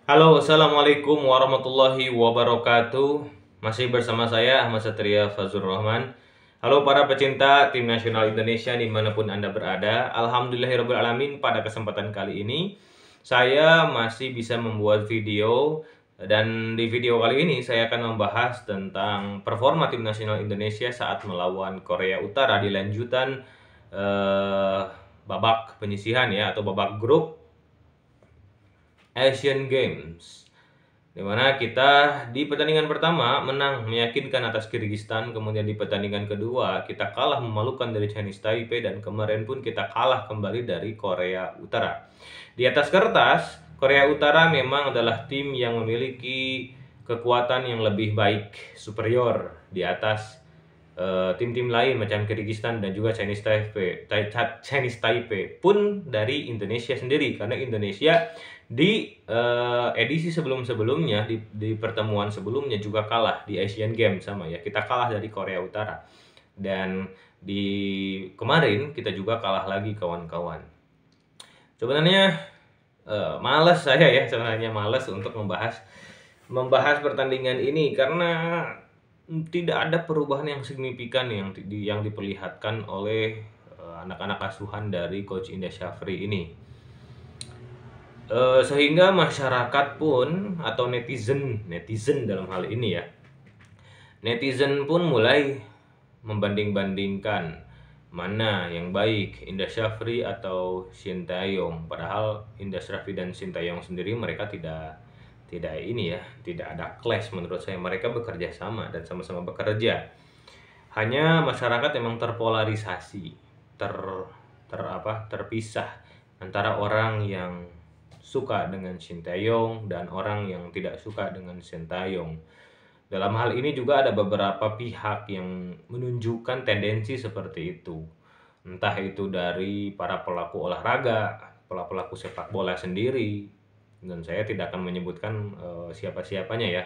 Halo, assalamualaikum warahmatullahi wabarakatuh. Masih bersama saya Ahmad Satria Fazur Rahman. Halo para pecinta tim nasional Indonesia dimanapun Anda berada. Alhamdulillahirrahmanirrahim, pada kesempatan kali ini saya masih bisa membuat video. Dan di video kali ini saya akan membahas tentang performa tim nasional Indonesia saat melawan Korea Utara di lanjutan babak penyisihan ya, atau babak grup Asian Games, di mana kita di pertandingan pertama menang meyakinkan atas Kyrgyzstan, kemudian di pertandingan kedua kita kalah memalukan dari Chinese Taipei, dan kemarin pun kita kalah kembali dari Korea Utara. Di atas kertas, Korea Utara memang adalah tim yang memiliki kekuatan yang lebih baik, superior di atas tim-tim lain macam Kyrgyzstan dan juga Chinese Taipei pun dari Indonesia sendiri, karena Indonesia di edisi sebelum-sebelumnya, di pertemuan sebelumnya juga kalah di Asian Games sama ya, kita kalah dari Korea Utara, dan di kemarin kita juga kalah lagi kawan-kawan. Sebenarnya malas saya ya, sebenarnya malas untuk membahas pertandingan ini karena tidak ada perubahan yang signifikan yang diperlihatkan oleh anak-anak asuhan dari Coach Indra Syafri ini. Sehingga masyarakat pun atau netizen dalam hal ini ya, netizen pun mulai membanding-bandingkan mana yang baik, Indra Syafri atau Sintayong. Padahal Indra Syafri dan Sintayong sendiri mereka tidak ada clash menurut saya. Mereka bekerja sama dan sama-sama bekerja. Hanya masyarakat memang terpolarisasi, terpisah antara orang yang suka dengan Sintayong dan orang yang tidak suka dengan Sintayong. Dalam hal ini juga ada beberapa pihak yang menunjukkan tendensi seperti itu. Entah itu dari para pelaku olahraga, pelaku sepak bola sendiri, dan saya tidak akan menyebutkan siapa-siapanya ya.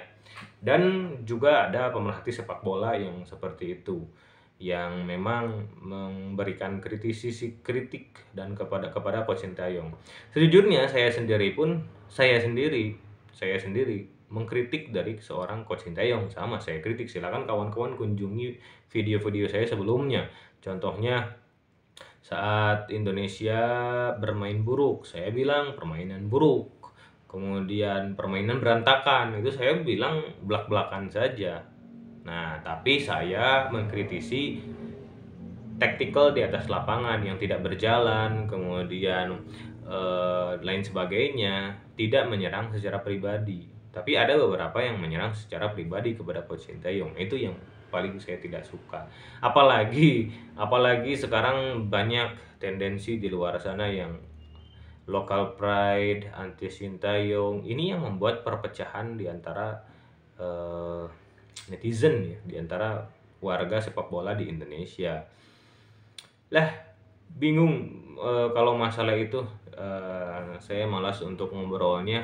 Dan juga ada pemerhati sepak bola yang seperti itu, yang memang memberikan kritik dan kepada Coach Sintayong. Sejujurnya saya sendiri mengkritik dari seorang Coach Sintayong, sama saya kritik. Silakan kawan-kawan kunjungi video-video saya sebelumnya. Contohnya saat Indonesia bermain buruk, saya bilang permainan buruk. Kemudian permainan berantakan, itu saya bilang belak-belakan saja. Nah, tapi saya mengkritisi taktikal di atas lapangan yang tidak berjalan, kemudian lain sebagainya, tidak menyerang secara pribadi. Tapi ada beberapa yang menyerang secara pribadi kepada Coach Sintayong. Itu yang paling saya tidak suka. Apalagi sekarang banyak tendensi di luar sana yang local pride, anti Sintayong. Ini yang membuat perpecahan di antara netizen ya, di antara warga sepak bola di Indonesia. Lah, bingung kalau masalah itu. Saya malas untuk ngobrolnya.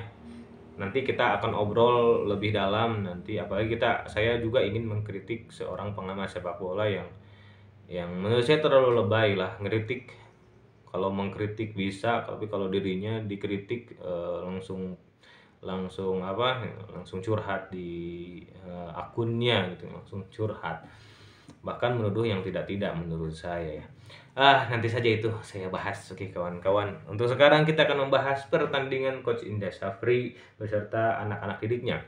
Nanti kita akan obrol lebih dalam nanti, apalagi saya juga ingin mengkritik seorang pengamat sepak bola yang menurut saya terlalu lebay lah ngeritik. Kalau mengkritik bisa, tapi kalau dirinya dikritik langsung curhat di akunnya gitu, langsung curhat, bahkan menuduh yang tidak menurut saya ya. Nanti saja itu saya bahas. Oke kawan-kawan, untuk sekarang kita akan membahas pertandingan Coach Indra Syafri beserta anak-anak didiknya.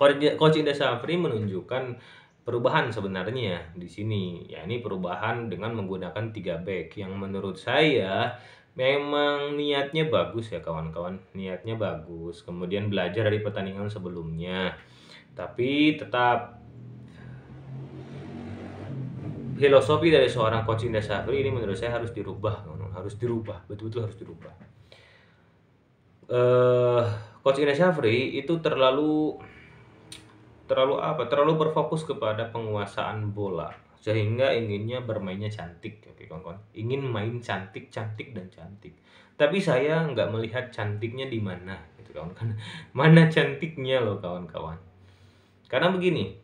Coach Indra Syafri menunjukkan perubahan sebenarnya di sini, ya ini perubahan dengan menggunakan 3 back yang menurut saya memang niatnya bagus ya kawan-kawan, niatnya bagus. Kemudian belajar dari pertandingan sebelumnya, tapi tetap filosofi dari seorang Coach Indra Syafri ini menurut saya harus dirubah, betul-betul harus dirubah. Coach Indra Syafri itu terlalu berfokus kepada penguasaan bola, sehingga inginnya bermainnya cantik. Oke kawan-kawan, ingin main cantik dan cantik. Tapi saya nggak melihat cantiknya di mana gitu kawan-kawan. Mana cantiknya loh kawan-kawan. Karena begini,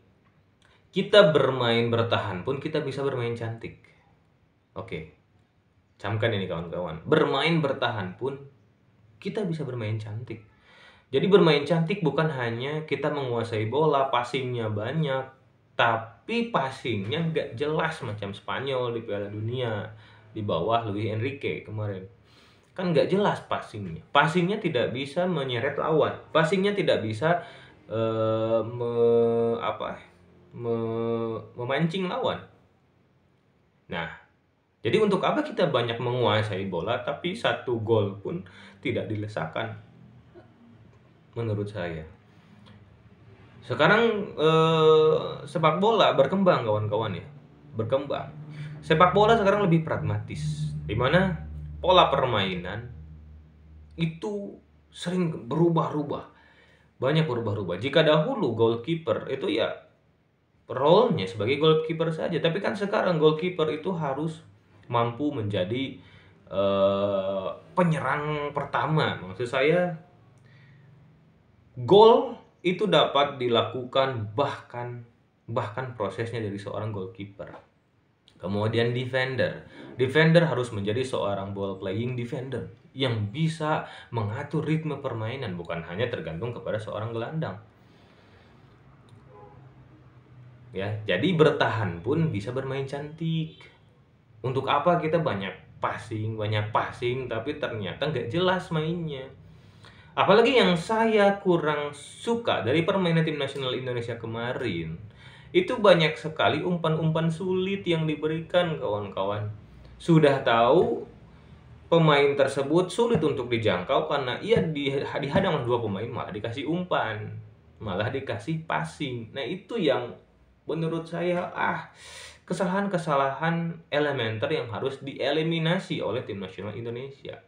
kita bermain bertahan pun kita bisa bermain cantik. Oke, camkan ini kawan-kawan. Bermain bertahan pun kita bisa bermain cantik. Jadi bermain cantik bukan hanya kita menguasai bola, passingnya banyak, tapi passingnya nggak jelas macam Spanyol di Piala Dunia di bawah Luis Enrique kemarin. Kan nggak jelas passingnya. Passingnya tidak bisa menyeret lawan. Passingnya tidak bisa eh, me, apa, memancing lawan. Nah, jadi untuk apa kita banyak menguasai bola tapi satu gol pun tidak dilesakan menurut saya. Sekarang sepak bola berkembang kawan-kawan ya. Berkembang. Sepak bola sekarang lebih pragmatis. Di mana pola permainan itu sering berubah-ubah. Banyak berubah-ubah. Jika dahulu goalkeeper itu ya role-nya sebagai goalkeeper saja, tapi kan sekarang goalkeeper itu harus mampu menjadi penyerang pertama. Maksud saya gol itu dapat dilakukan bahkan prosesnya dari seorang goalkeeper. Kemudian defender harus menjadi seorang ball playing defender yang bisa mengatur ritme permainan, bukan hanya tergantung kepada seorang gelandang. Ya, jadi bertahan pun bisa bermain cantik. Untuk apa kita banyak passing tapi ternyata nggak jelas mainnya. Apalagi yang saya kurang suka dari permainan tim nasional Indonesia kemarin, itu banyak sekali umpan-umpan sulit yang diberikan kawan-kawan. Sudah tahu pemain tersebut sulit untuk dijangkau karena ia dihadang dua pemain, malah dikasih umpan, malah dikasih passing. Nah, itu yang menurut saya kesalahan-kesalahan elementer yang harus dieliminasi oleh tim nasional Indonesia.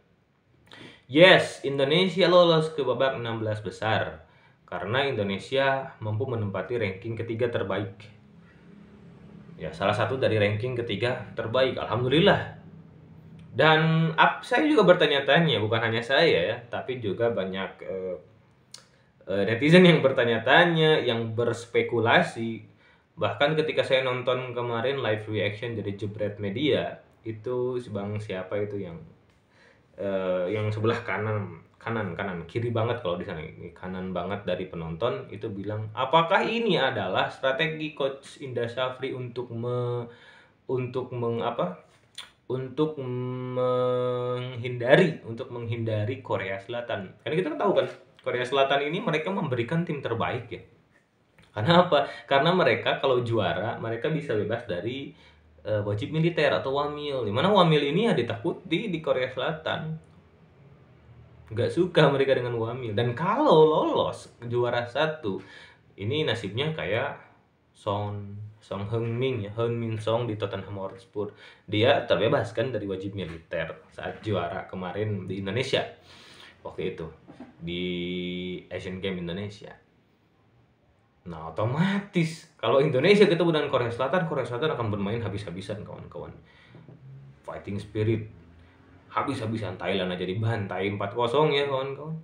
Yes, Indonesia lolos ke babak 16 besar karena Indonesia mampu menempati ranking ketiga terbaik. Ya, salah satu dari ranking ketiga terbaik, alhamdulillah. Dan saya juga bertanya-tanya, bukan hanya saya ya, tapi juga banyak netizen yang bertanya-tanya, yang berspekulasi. Bahkan ketika saya nonton kemarin live reaction dari Jebret Media, itu siapa itu yang sebelah kanan kiri banget, kalau di sana ini kanan banget dari penonton, itu bilang apakah ini adalah strategi coach Indra Syafri untuk menghindari Korea Selatan. Karena kita tahu kan Korea Selatan ini mereka memberikan tim terbaik ya. Karena apa? Karena mereka kalau juara mereka bisa bebas dari wajib militer atau wamil. Dimana wamil ini ya ditakuti di Korea Selatan. Nggak suka mereka dengan wamil. Dan kalau lolos juara satu, ini nasibnya kayak Son Heung-min Song di Tottenham Hotspur. Dia terbebaskan dari wajib militer saat juara kemarin di Indonesia waktu itu di Asian Games Indonesia. Nah, otomatis kalau Indonesia ketemu dengan Korea Selatan akan bermain habis-habisan kawan-kawan. Fighting spirit. Habis-habisan. Thailand aja dibantai 4-0 ya kawan-kawan.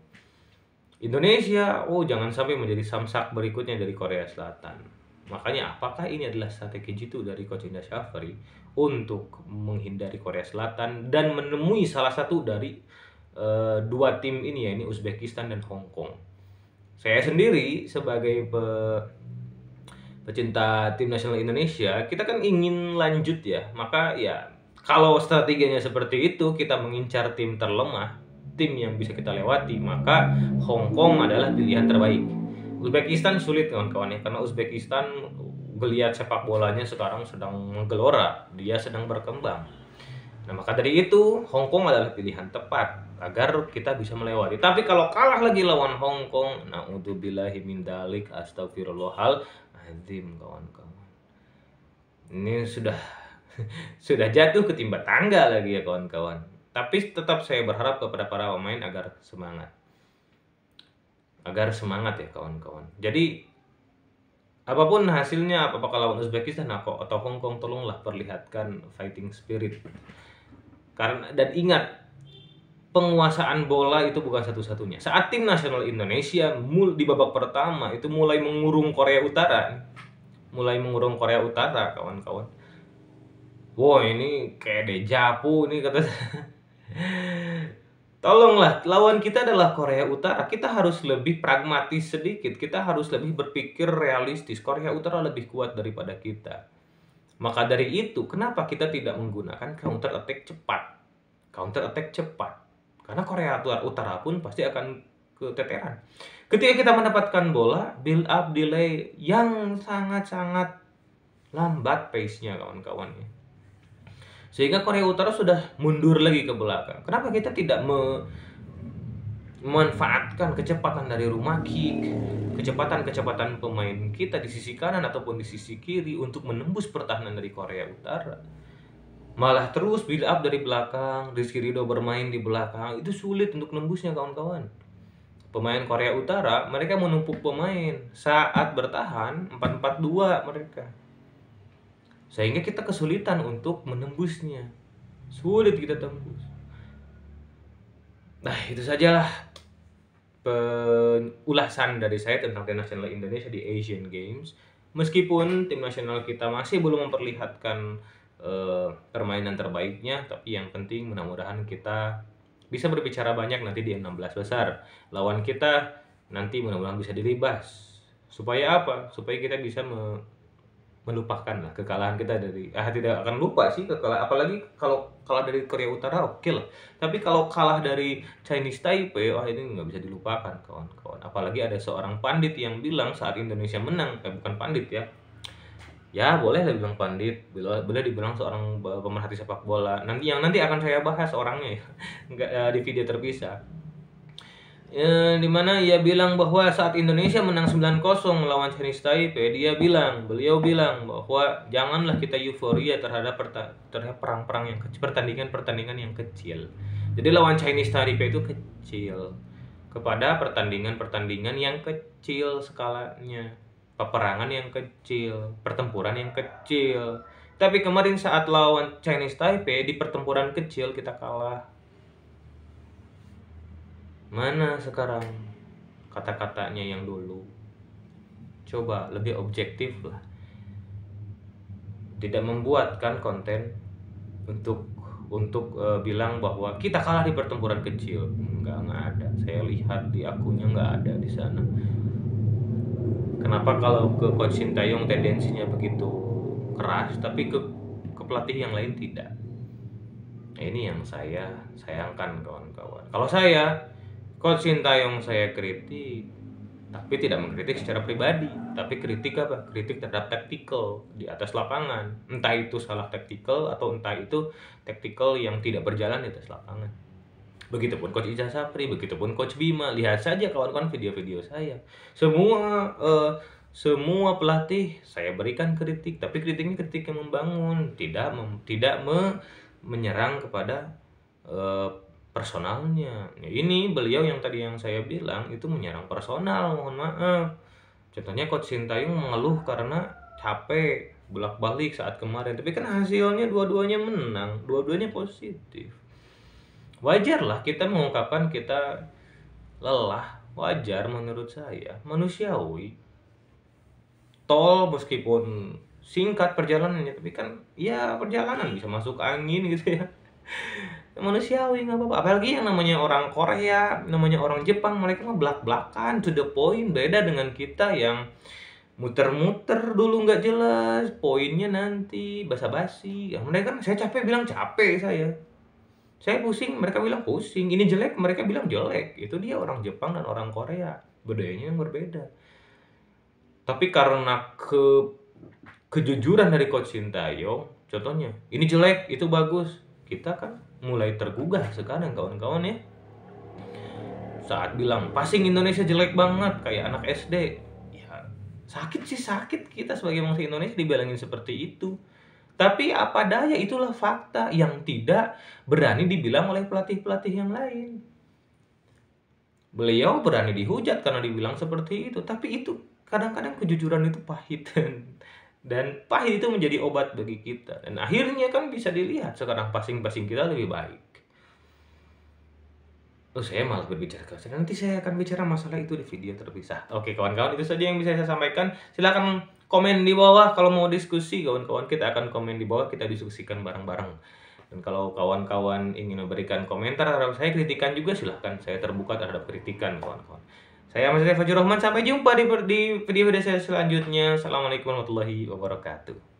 Indonesia, jangan sampai menjadi samsak berikutnya dari Korea Selatan. Makanya apakah ini adalah strategi jitu dari Coach Indra Syafri untuk menghindari Korea Selatan dan menemui salah satu dari dua tim ini ya, ini Uzbekistan dan Hong Kong. Saya sendiri sebagai pecinta tim nasional Indonesia, kita kan ingin lanjut ya. Maka ya kalau strateginya seperti itu, kita mengincar tim terlemah, tim yang bisa kita lewati, maka Hong Kong adalah pilihan terbaik. Uzbekistan sulit kawan-kawan ya, karena Uzbekistan geliat sepak bolanya sekarang sedang menggelora, dia sedang berkembang. Nah, maka dari itu Hong Kong adalah pilihan tepat agar kita bisa melewati. Tapi kalau kalah lagi lawan Hong Kong, na'udzubillahi min dzalik, astagfirullahaladzim kawan-kawan. Ini sudah jatuh ketimpa tangga lagi ya kawan-kawan. Tapi tetap saya berharap kepada para pemain agar semangat ya kawan-kawan. Jadi apapun hasilnya, apakah lawan Uzbekistan atau Hong Kong, tolonglah perlihatkan fighting spirit. Dan ingat, penguasaan bola itu bukan satu-satunya. Saat tim nasional Indonesia di babak pertama itu mulai mengurung Korea Utara kawan-kawan. Wow, ini kayak dejavu nih kata Tolonglah, lawan kita adalah Korea Utara. Kita harus lebih pragmatis sedikit. Kita harus lebih berpikir realistis. Korea Utara lebih kuat daripada kita. Maka dari itu, kenapa kita tidak menggunakan counter attack cepat? Counter attack cepat. Karena Korea Utara pun pasti akan keteteran. Ketika kita mendapatkan bola, build up delay yang sangat-sangat lambat pace-nya kawan-kawan. Sehingga Korea Utara sudah mundur lagi ke belakang. Kenapa kita tidak memanfaatkan kecepatan dari rumah kick, kecepatan pemain kita di sisi kanan ataupun di sisi kiri untuk menembus pertahanan dari Korea Utara? Malah terus build up dari belakang, Rizky Ridho bermain di belakang, itu sulit untuk nembusnya kawan-kawan. Pemain Korea Utara, mereka menumpuk pemain saat bertahan 4-4-2 mereka. Sehingga kita kesulitan untuk menembusnya. Sulit kita tembus. Nah, itu sajalah ulasan dari saya tentang tim nasional Indonesia di Asian Games. Meskipun tim nasional kita masih belum memperlihatkan permainan terbaiknya, tapi yang penting mudah-mudahan kita bisa berbicara banyak nanti di 16 besar. Lawan kita nanti mudah-mudahan bisa dilibas. Supaya apa? Supaya kita bisa melupakan lah kekalahan kita dari tidak akan lupa sih kekalahan, apalagi kalau kalah dari Korea Utara oke lah, tapi kalau kalah dari Chinese Taipei ini nggak bisa dilupakan kawan-kawan. Apalagi ada seorang pandit yang bilang saat Indonesia menang, bukan pandit ya boleh lah bilang pandit, boleh dibilang seorang pemerhati sepak bola, nanti akan saya bahas orangnya ya nggak di video terpisah. Dimana ia bilang bahwa saat Indonesia menang 9-0 melawan Chinese Taipei, beliau bilang bahwa janganlah kita euforia terhadap perang-perang yang kecil, pertandingan yang kecil. Jadi lawan Chinese Taipei itu kecil kepada pertandingan yang kecil skalanya, peperangan yang kecil, pertempuran yang kecil. Tapi kemarin saat lawan Chinese Taipei di pertempuran kecil kita kalah. Mana sekarang kata-katanya yang dulu? Coba lebih objektif lah. Tidak membuatkan konten untuk bilang bahwa kita kalah di pertempuran kecil. Nggak ada. Saya lihat di akunnya nggak ada di sana. Kenapa kalau ke Coach Sintayong tendensinya begitu keras, tapi ke pelatih yang lain tidak? Nah, ini yang saya sayangkan kawan-kawan. Kalau saya Coach Sintayong saya kritik, tapi tidak mengkritik secara pribadi, tapi kritik apa? Kritik terhadap taktikal di atas lapangan. Entah itu salah taktikal atau entah itu taktikal yang tidak berjalan di atas lapangan. Begitupun Coach Iza Sapri, begitupun Coach Bima. Lihat saja kawan-kawan video-video saya. Semua pelatih saya berikan kritik, tapi kritiknya kritik yang membangun, tidak menyerang kepada personalnya. Ini beliau yang tadi yang saya bilang itu menyerang personal, mohon maaf. Contohnya Coach Sintayong mengeluh karena capek bolak-balik saat kemarin, tapi kan hasilnya dua-duanya menang, dua-duanya positif. Wajarlah kita mengungkapkan kita lelah, wajar menurut saya, manusiawi. Tol meskipun singkat perjalanannya, tapi kan ya perjalanan bisa masuk angin gitu ya. Manusiawi nggak apa-apa. Apalagi yang namanya orang Korea, namanya orang Jepang, mereka mah belak-belakan to the point. Beda dengan kita yang muter-muter dulu nggak jelas, poinnya nanti basa-basi. Yang mereka kan saya capek bilang capek saya pusing, mereka bilang pusing. Ini jelek, mereka bilang jelek. Itu dia orang Jepang dan orang Korea, budayanya yang berbeda. Tapi karena kejujuran dari Coach Sintayong, contohnya ini jelek, itu bagus, kita kan mulai tergugah sekarang kawan-kawan ya. Saat bilang passing Indonesia jelek banget kayak anak SD, ya sakit kita sebagai bangsa Indonesia dibilangin seperti itu. Tapi apa daya, itulah fakta yang tidak berani dibilang oleh pelatih-pelatih yang lain. Beliau berani dihujat karena dibilang seperti itu, tapi itu kadang-kadang kejujuran itu pahit. Dan pahit itu menjadi obat bagi kita. Dan akhirnya kan bisa dilihat sekarang passing kita lebih baik. Saya malah berbicara ke sana. Nanti saya akan bicara masalah itu di video terpisah. Oke kawan-kawan, itu saja yang bisa saya sampaikan. Silakan komen di bawah kalau mau diskusi kawan-kawan. Kita akan komen di bawah, kita diskusikan bareng-bareng. Dan kalau kawan-kawan ingin memberikan komentar terhadap saya, kritikan juga silahkan. Saya terbuka terhadap kritikan kawan-kawan. Saya Mas Fajrul Rahman, sampai jumpa di video-video saya selanjutnya. Assalamualaikum warahmatullahi wabarakatuh.